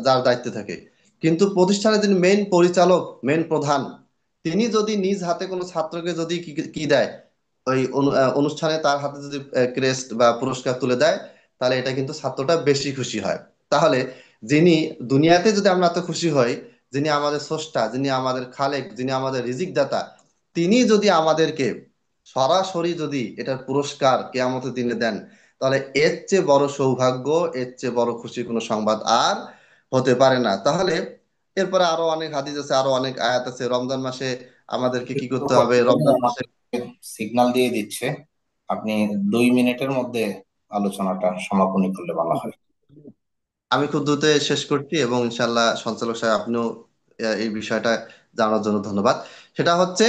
যার দায়িত্বে থাকে। কিন্তু প্রতিষ্ঠানের যিনি মেইন পরিচালক, মেইন প্রধান, তিনি যদি নিজ হাতে কোনো ছাত্রকে যদি কি কি দেয়, ওই অনুষ্ঠানে তার হাতে যদি ক্রেস্ট বা পুরস্কার তুলে দেয়, তাহলে এটা কিন্তু ছাত্রটা বেশি খুশি হয়। তাহলে যিনি, দুনিয়াতে যদি আমরা এত খুশি হই, যিনি আমাদের স্রষ্টা, যিনি আমাদের খালেক, যিনি আমাদের রিজিক দাতা, তিনি যদি আমাদেরকে সরাসরি যদি এটার পুরস্কার কিয়ামতের দিনে দেন, তাহলে এর চেয়ে বড় সৌভাগ্য, এর চেয়ে বড় খুশি কোনো সংবাদ আর হতে পারে না। তাহলে এরপরে আরো অনেক হাদিস আছে, আরো অনেক আয়াত আছে। রমজান মাসে আমাদেরকে কি একটু করতে হবে, করতে গেলে রমজান মাসে, আমাদেরকে সিগন্যাল দিয়ে দিচ্ছে। আপনি 2 মিনিটের মধ্যে আলোচনাটা সমাপনী করলে ভালো হয়। আমি খুব দ্রুত শেষ করছি, এবং ইনশাল্লাহ সঞ্চালক সাহেব আপনিও এই বিষয়টা জানার জন্য ধন্যবাদ। সেটা হচ্ছে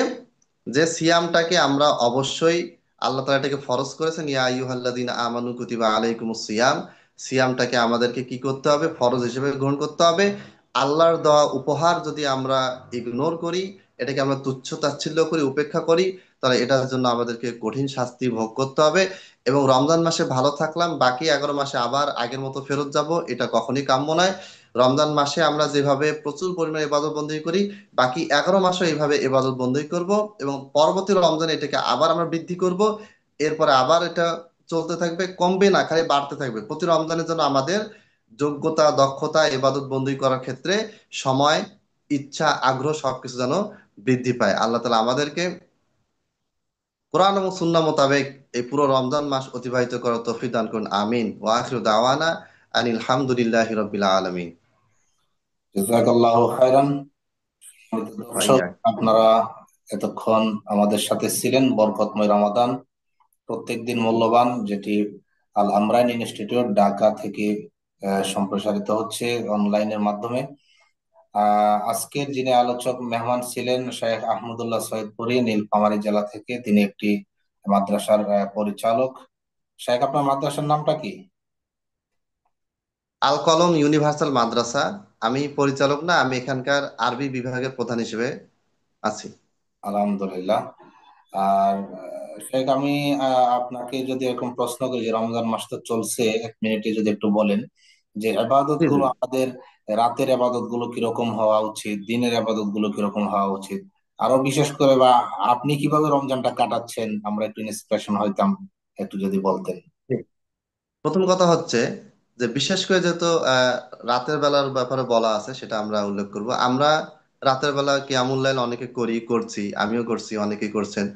যে সিয়ামটাকে আমরা অবশ্যই, আল্লাহ তাআলা এটাকে ফরজ করেছেন, ইয়া আইয়ুহাল্লাযীনা আমানু কুতিবা আলাইকুমুস সিয়াম। সিয়ামটাকে আমাদেরকে কি করতে হবে, ফরজ হিসেবে গ্রহণ করতে হবে। আল্লাহর দেওয়া উপহার যদি আমরা ইগনোর করি, এটাকে আমরা তুচ্ছ তাচ্ছিল্য করি, উপেক্ষা করি, তাহলে এটার জন্য আমাদেরকে কঠিন শাস্তি ভোগ করতে হবে। এবং রমজান মাসে ভালো থাকলাম, বাকি 11 মাসে আবার আগের মতো ফেরত যাব, এটা কখনই কাম্য নয়। রমজান মাসে আমরা যেভাবে প্রচুর পরিমাণে ইবাদত বন্দী করি, বাকি 11 মাসও এইভাবে ইবাদত বন্দী করব, এবং পরবর্তী রমজানে এটাকে আবার আমরা বৃদ্ধি করব। এরপরে আবার এটা চলতে থাকবে, কমবে না, খালি বাড়তে থাকবে। প্রতি রমজানের জন্য আমাদের যোগ্যতা, দক্ষতা, ইবাদত বন্দী করার ক্ষেত্রে সময়, ইচ্ছা, আগ্রহ সবকিছু যেন বৃদ্ধি পায়। আল্লাহ তাআলা আমাদেরকে কোরআন এবং সুন্নাহ মোতাবেক এই পুরো রমজান মাস অতিবাহিত করার তৌফিক দান করুন। আমিন। ওয়া আখিরু দাওয়ানা আনিল হামদুলিল্লাহি রাব্বিল আলামিন। জাযাকাল্লাহু খাইরান। ওয়া দর্শক, ইয়্যাক। আপনারা এতক্ষণ আমাদের সাথে ছিলেন। বরকতময় রমাদান প্রত্যেকদিন মূল্যবান, যেটি আল আমরাইন ইনস্টিটিউট ঢাকা থেকে সম্প্রসারিত হচ্ছে অনলাইনের মাধ্যমে। আজকের যিনি আলোচক মেহমান ছিলেন শেখ আহমদুল্লাহ সৈয়দপুরী, নীলফামারী জেলা থেকে। তিনি একটি মাদ্রাসার পরিচালক। শেখ, আপনার মাদ্রাসার নামটা কি? আল কলম ইউনিভার্সাল মাদ্রাসা। আমি পরিচালক না, আমি এখানকার আরবি বিভাগের প্রধান হিসেবে আছি। আলহামদুলিল্লাহ। আর শেখ, আমি আপনাকে যদি এরকম প্রশ্ন করি যে রমজান মাস তো চলছে, এক মিনিটে যদি একটু বলেন যে আবাদত জি জি। গুলো আমাদের, রাতের আবাদত গুলো কিরকম হওয়া উচিত, দিনের আবাদত গুলো কিরকম হওয়া উচিত, আরো বিশেষ করে বা আপনি কিভাবে রমজানটা কাটাচ্ছেন, আমরা একটু ইন্সপিরেশন হইতাম, একটু যদি বলতেন। জি। প্রথম কথা হচ্ছে যে বিশেষ করে যেহেতু রাতের বেলার ব্যাপারে বলা আছে, সেটা আমরা উল্লেখ করব। আমরা রাতের বেলা কিয়ামুল লাইল অনেকে করছি, আমিও করছি, অনেকেই করছেন।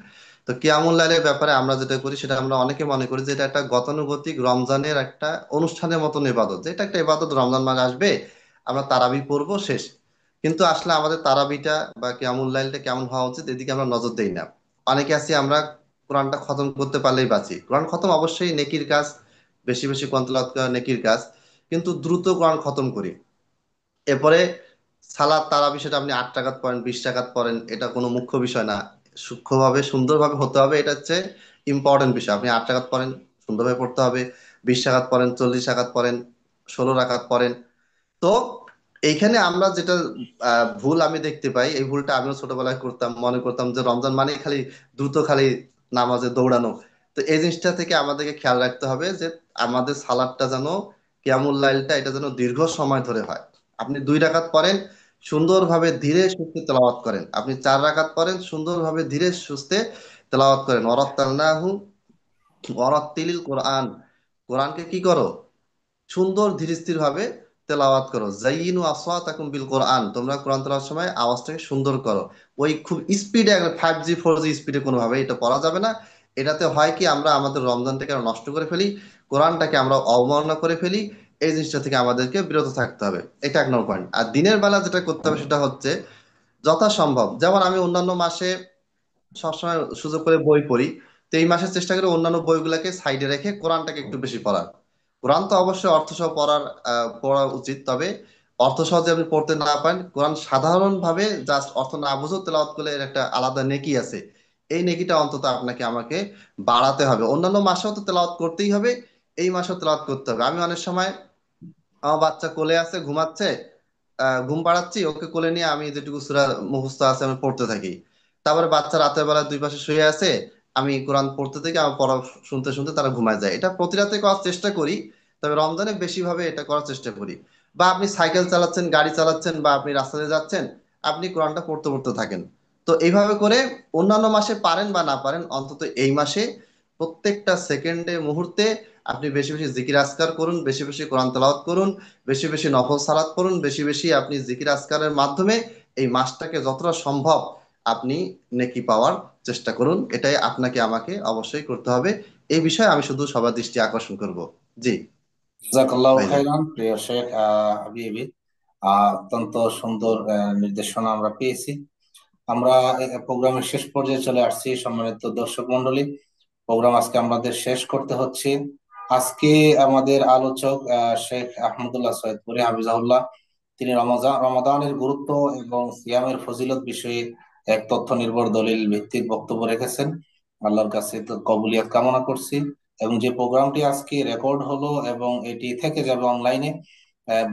তো কিয়ামুল লাইলের ব্যাপারে আমরা যেটা করি সেটা আমরা অনেকে মনে করি যে এটা একটা গতানুগতিক রমজানের একটা অনুষ্ঠানের মতন ইবাদত, যে এটা একটা ইবাদত, রমজান মাস আসবে আমরা তারাবি পড়বো, শেষ। কিন্তু আসলে আমাদের তারাবিটা বা কিয়ামুল লাইলটা কেমন হওয়া উচিত এদিকে আমরা নজর দেই না। অনেকে আছি আমরা কোরআনটা খতম করতে পারলেই বাঁচি। কোরআন খতম অবশ্যই নেকির কাজ, বেশি বেশি কোরআন তেলাওয়াত করা নেকির কাজ, কিন্তু দ্রুত কোরআন খতম করি। এরপরে সালাত তারাবি, সেটা আপনি 8 রাকাত পড়েন, 20 রাকাত পড়েন, এটা কোনো মুখ্য বিষয় না। সূক্ষ্মভাবে সুন্দরভাবে হতে হবে, এটা হচ্ছে ইম্পর্টেন্ট বিষয়। আপনি 8 রাকাত পড়েন, সুন্দরভাবে পড়তে হবে। 20 রাকাত পড়েন, 40 রাকাত পড়েন, 16 রাকাত পড়েন। তো এইখানে আমরা যেটা ভুল আমি দেখতে পাই, এই ভুলটা আমিও ছোটবেলায় করতাম, মনে করতাম যে রমজান মানে খালি দ্রুত খালি নামাজে দৌড়ানো। তো এই জিনিসটা থেকে আমাদেরকে খেয়াল রাখতে হবে যে আমাদের সালাদটা যেন, কিয়ামুল লাইলটা এটা যেন দীর্ঘ সময় ধরে হয়। আপনি 2 রাকাত পড়েন, সুন্দরভাবে ধীরে সুস্থে তেলাওয়াত করেন। আপনি 4 রাকাত পড়েন, সুন্দরভাবে ধীরে সুস্থে তেলাওয়াত করেন। ওয়ারাত্তালনাহু ওয়ারাত্তিলিল কোরআন, কোরআনকে কি করো, সুন্দর ধীর স্থির ভাবে তেলাওয়াত করো। জাইয়িনু আসওয়াতাকুম বিল কোরআন, তোমরা কোরআন তেলাওয়াতের সময় আওয়াজটাকে সুন্দর করো। ওই খুব স্পিডে, 5G 4G স্পিডে কোনোভাবে এটা পড়া যাবে না। এটাতে হয় কি, আমরা আমাদের রমজানটাকে আমরা নষ্ট করে ফেলি, কোরআনটাকে আমরা অবমাননা করে ফেলি। এই জিনিসটা থেকে আমাদেরকে বিরত থাকতে হবে। এটা 1 নম্বর পয়েন্ট। আর দিনের বেলা যেটা করতে হবে সেটা হচ্ছে যথাসম্ভব, যেমন আমি অন্যান্য মাসে সবসময় সুযোগ করে বই পড়ি, তো এই মাসে চেষ্টা করি অন্যান্য বইগুলোকে সাইডে রেখে কোরআনটাকে একটু বেশি পড়ার। কোরআন তো অবশ্যই অর্থসহ পড়া উচিত, তবে অর্থসহ যদি আপনি পড়তে না পারেন, কোরআন সাধারণ ভাবে জাস্ট অর্থ না বুঝেও তেলাওয়াত করলে এর একটা আলাদা নেকি আছে। এই নেকিটা অন্তত আপনাকে আমাকে বাড়াতে হবে। অন্যান্য মাসেও তো তেলাওয়াত করতেই হবে, এই মাসেও তেলাওয়াত করতে হবে। আমি অনেক সময় আমার বাচ্চা কোলে আছে, ঘুমাচ্ছে, ঘুম পাড়াচ্ছি, ওকে কোলে নিয়ে আমি যেটুকু সূরা মুখস্থ আছে আমি পড়তে থাকি। তারপরে বাচ্চা রাতের বেলা দুই পাশে শুয়ে আছে, আমি কোরআন পড়তে থাকি, আমার পড়া শুনতে শুনতে তারা ঘুমায় যায়। এটা প্রতি রাতে করার চেষ্টা করি, তবে রমজানে বেশি ভাবে এটা করার চেষ্টা করি। বা আপনি সাইকেল চালাচ্ছেন, গাড়ি চালাচ্ছেন, বা আপনি রাস্তাতে যাচ্ছেন, আপনি কোরআনটা পড়তে পড়তে থাকেন। তো এইভাবে করে অন্যান্য মাসে পারেন বা না পারেন, অন্তত এই মাসে প্রত্যেকটা সেকেন্ডে মুহূর্তে আপনি বেশি বেশি জিকির আজকার করুন, বেশি বেশি কোরআন তেলাওয়াত করুন, বেশি বেশি নফল সালাত করুন, বেশি বেশি আপনি জিকির আজকারের মাধ্যমে এই মাসটাকে যতটা সম্ভব আপনি নেকি পাওয়ার চেষ্টা করুন। এটাই আপনাকে আমাকে অবশ্যই করতে হবে। এই বিষয়ে আমি শুধু সবার দৃষ্টি আকর্ষণ করব। জি জাযাকাল্লাহু ভাইজান। খাইরান, প্রিয় শেখ হাবিবি। অত্যন্ত সুন্দর নির্দেশনা আমরা পেয়েছি। আমরা প্রোগ্রামের শেষ পর্যায়ে চলে আসছি, সম্মানিত দর্শক মন্ডলী। প্রোগ্রাম আজকে আমাদের শেষ করতে হচ্ছে। আজকে আমাদের আলোচক শেখ আহমদুল্লাহ সৈয়দপুরী হাফিজাহুল্লাহ, তিনি রমাদানের গুরুত্ব এবং সিয়ামের ফজিলত বিষয়ে এক তথ্য নির্ভর দলিল ভিত্তিক বক্তব্য রেখেছেন। আল্লাহর কাছে তো কবুলিয়ত কামনা করছি। এবং যে প্রোগ্রামটি আজকে রেকর্ড হলো এবং এটি থেকে যাবে অনলাইনে,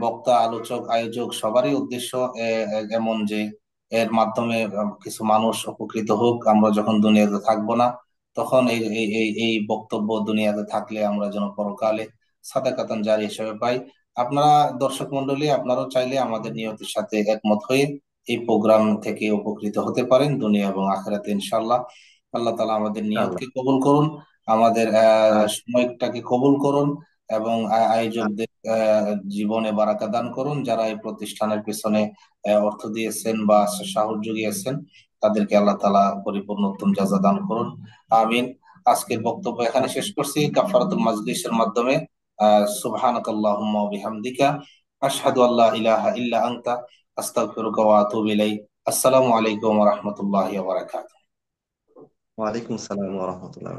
বক্তা, আলোচক, আয়োজক সবারই উদ্দেশ্য এমন যে এর মাধ্যমে কিছু মানুষ উপকৃত হোক। আমরা যখন দুনিয়াতে থাকবো না, তখন এই বক্তব্য দুনিয়াতে থাকলে আমরা যেন পরকালে সাদাকাতান জারি হিসেবে পাই। আপনারা দর্শক মন্ডলী, আপনারাও চাইলে আমাদের নিয়তের সাথে একমত হয়ে এই প্রোগ্রাম থেকে উপকৃত হতে পারেন দুনিয়া এবং আখিরাতে ইনশাআল্লাহ। আল্লাহ তাআলা আমাদের ইনশাআল্লাহ। নিয়তকে কবুল করুন, আমাদের আহ, সময়টাকে কবুল করুন, এবং আহ, আয়োজকদের জীবনে বারাকা দান করুন। যারা এই প্রতিষ্ঠানের পিছনে অর্থ দিয়েছেন বা সাহস জুগিয়েছেন, তাদেরকে আল্লাহ তাআলা পরিপূর্ণ উত্তম জাযা দান করুন। আমিন। আজকের বক্তব্য এখানে শেষ করছি কাফারাতুল মাজলিসের মাধ্যমে। সুবহানাকাল্লাহুম্মা ওয়া বিহামদিকা আশহাদু আল্লা ইলাহা ইল্লা আনতা আস্তাগফিরুকা ওয়া আতুবু ইলাইক। আসসালামু আলাইকুম ওয়া রাহমাতুল্লাহি ওয়া বারাকাতুহু। ওয়ালাইকুম আসসালাম ওয়া রাহমাতুল্লাহ।